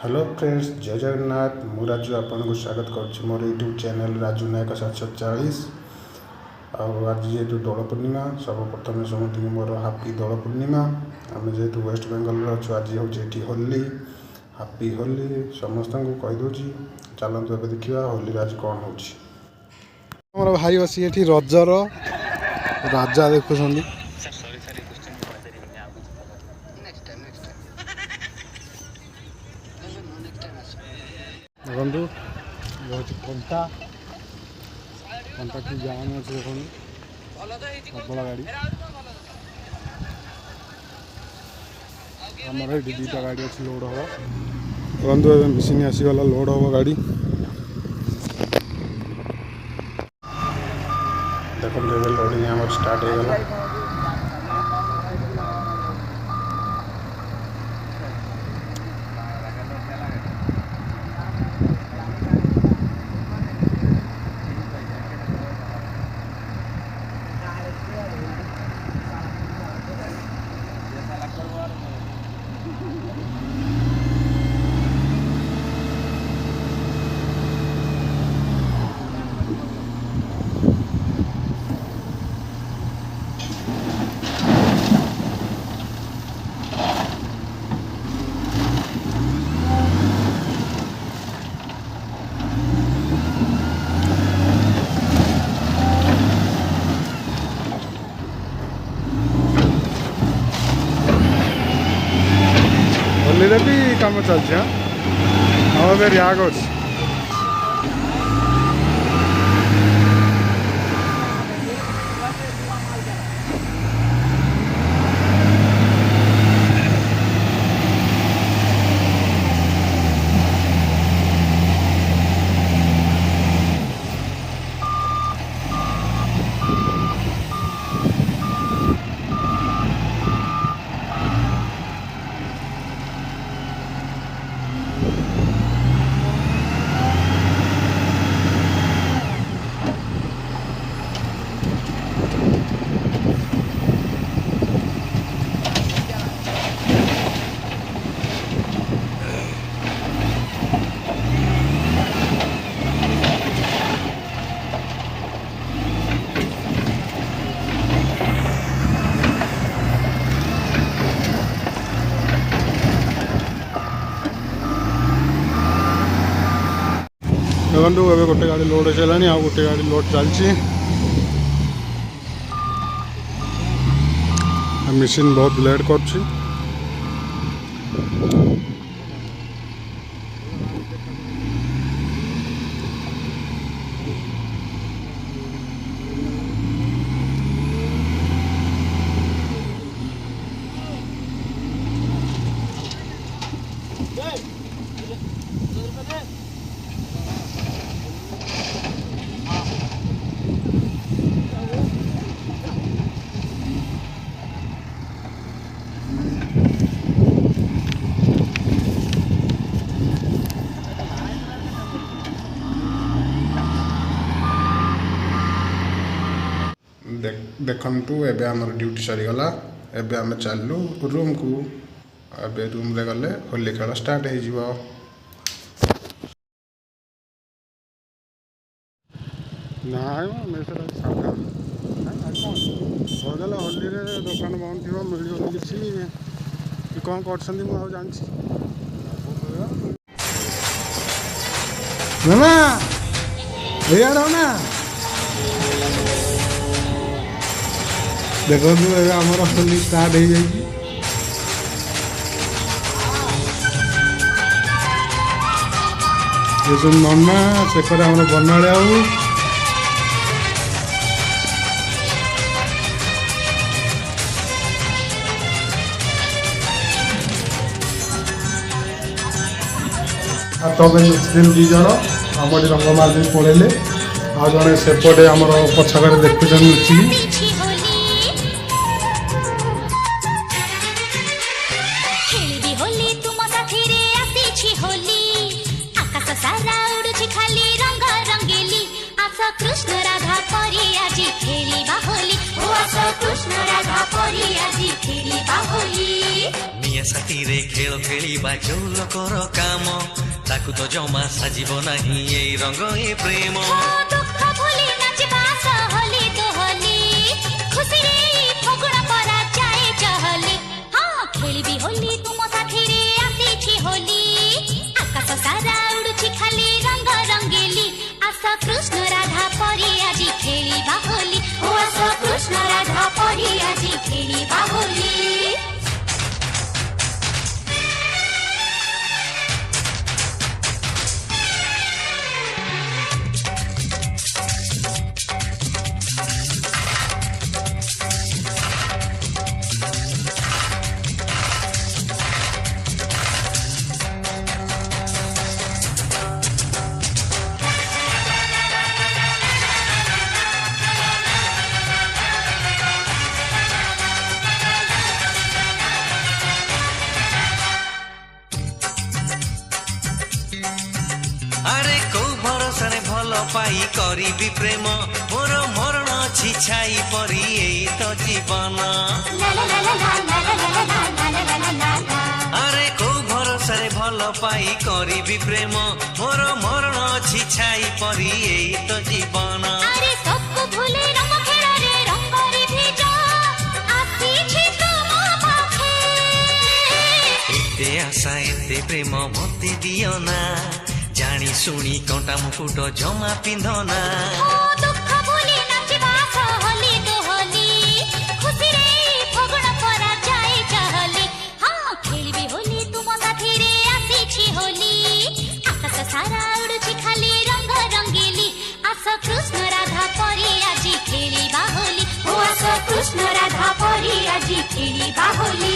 Hello friends, जय जगन्नाथ। मु राजू आपन को स्वागत कर मोर यूट्यूब चैनल राजू नायक 740। आज जेहेतु दोल पूर्णिमा, सर्वप्रथम समस्त मोर हापी दोल पूर्णिमा। आम जेहेतु वेस्ट बेंगल अच्छु, आज हूँ होली। हापी होली समस्त को कहीदे। चलतु ए देखा होली आज कौन हो। भाई बस ये रजर राजा देखुं। देखु बहुत कंटा कंटा की जाम अच्छे। देखो प्रबल गाड़ी आमर ये दुटा गाड़ी अच्छी लोड हम देखो मेसीन आसीगला लोड हम गाड़ी। देखो लोडिंग आम स्टार्ट होगा। भी कम चलती हम रियाग अच्छे। देखो ए गोटे गाड़ी लोड हो सारा आ गोटे गाड़ी लोड चलती। मशीन बहुत लेट कर। देखु एबे आमर ड्यूटी सरीगला। एबे आम चलू रूम को। एबे रूम रे गले होली खेल स्टार्ट हो। ना साधा होली दुकान बंद थी मिलूनी कि कौन कर जानी ना। देखो आमर होली स्टार्ट हो जाए। ये सब नना से बनाड़े तब दिन दी जन आम रंग मार्ग पड़े आ जड़े सेपटे आम पछक देखुन लुचिकी। कृष्ण राधा परी आजी खेलिबा होली। ओ आस कृष्ण राधा परी आजी खेलिबा होली। मिया ରାତିରେ ଖେଳ ଖେଳିବା ଯୋଉ ଲୋକର କାମ ତାକୁ ତ ଜମା ସାଜିବ ନାହିଁ ଏଇ ରଙ୍ଗ ଏ ପ୍ରେମ। ଦୁଃଖ ଭୁଲି ନାଚିବା ସହଲି ଦୋହଲି ଖୁସିରେ ଫଗୁଣ ପରା ଯାଏ ଚହଲି। ହଁ ଖେଳିବି ହୋଲି ତୁମ ସାଥିରେ ଆସିଛି ହୋଲି ଆକାଶ ସାରା ଉଡୁଛି ଖାଲି ରଙ୍ଗ ରଙ୍ଗେଲି। ଆସ କୃଷ୍ଣ ରାଧା ପରି ଆଜି ଖେଳିବା ହୋଲି ଓ ଆସ କୃଷ୍ଣ ରାଧା ପରି ଆଜି ଖେଳିବା ହୋଲି। ଆରେ କୋଉ ଭରସାରେ ଭଲ ପାଇ କରିବି ପ୍ରେମ ମୋର ମରଣ ଅଛି ଛାଇ ପରି ଏଇ ତ ଜୀବନ। ଆରେ କୋଉ ଭରସାରେ ଭଲ ପାଇ କରିବି ପ୍ରେମ ମୋର ମରଣ ଅଛି ଛାଇ ପରି ଏଇ ତ ଜୀବନ। ଆରେ ସବୁ ଭୁଲି ରଙ୍ଗ ଖେଳରେ ରଙ୍ଗରେ ଭିଜ ଆସିଛି ତୁମ ପାଖେ। ଏତେ ଆଶା ଏତେ ପ୍ରେମ ମତେ ଦିଅ ନା ଜାଣି ଶୁଣି କଣ୍ଟା ମୁକୁଟ ଜମା ପିନ୍ଧ ନା। ଦୁଃଖ ଭୁଲି ନାଚିବା ସହଲି ଦୋହଲି ଖୁସିରେ ଫଗୁଣ ପରା ଯାଏ ଚହଲି। ହଁ ଖେଳିବି ହୋଲି ତୁମ ସାଥିରେ ଆସିଛି ହୋଲି ଆକାଶ ସାରା ଉଡୁଛି ଖାଲି ରଙ୍ଗ ରଙ୍ଗେଲି। ଆସ କୃଷ୍ଣ ରାଧା ପରି ଆଜି ଖେଳିବା ହୋଲି ଓ ଆସ କୃଷ୍ଣ ରାଧା ପରି ଆଜି ଖେଳିବା ହୋଲି।